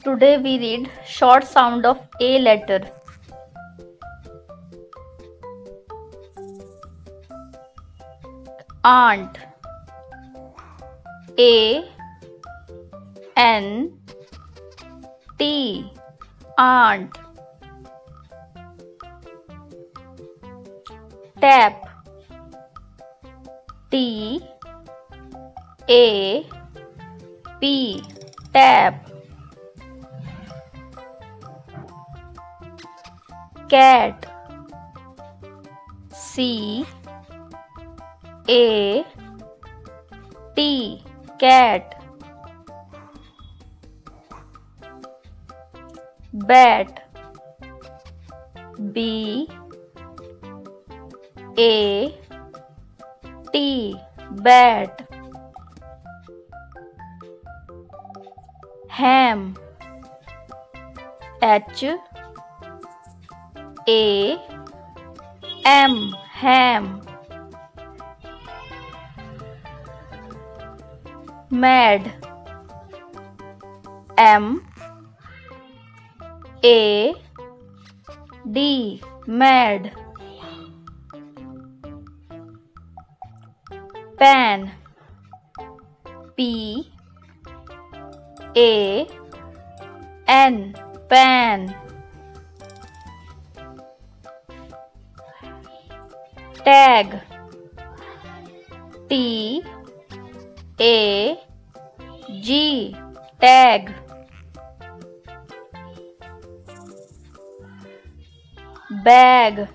Today we read short sound of A letter. Aunt. A N T. Aunt. Tap. T A P. Tap. Cat. C A T. Cat. Bat. B A T. Bat. Ham. H A M. Ham. Mad. M A D. Mad. Pan. P A N. Pan. Tag. T A G. Tag. Bag.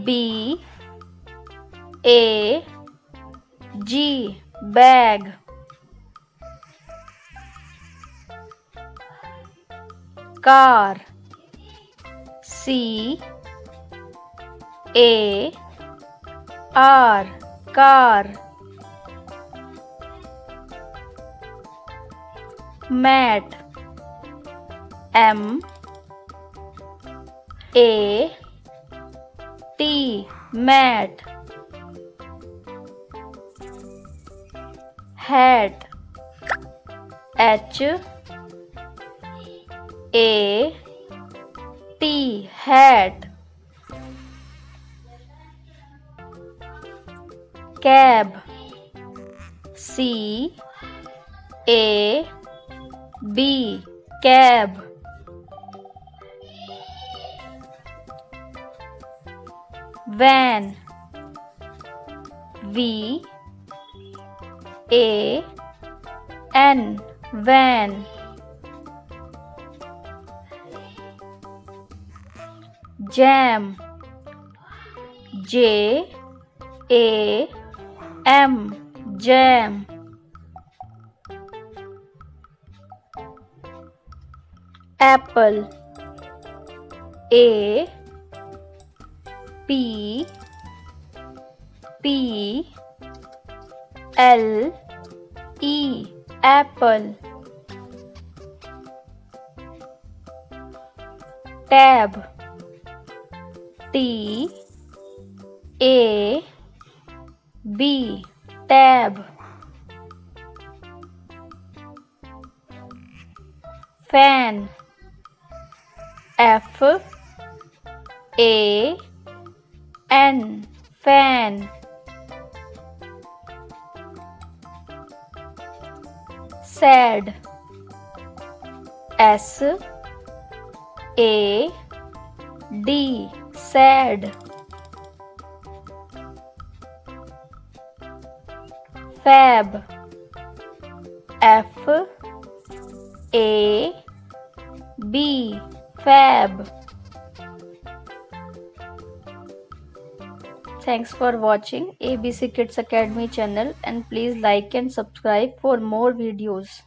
B A G. Bag. Car. C A R. Car. Mat. M A T. Mat. Hat. H A T. Hat. Cab. C A B. Cab. Van. V A N. Van. Jam. J A M. Jam. Apple. A P P L E. Apple. Tab. T A B. Tab. Fan. F A N. Fan. Sad. S A D. Sad. Fab. F A B. Fab. Thanks for watching ABC Kids Academy channel, and please like and subscribe for more videos.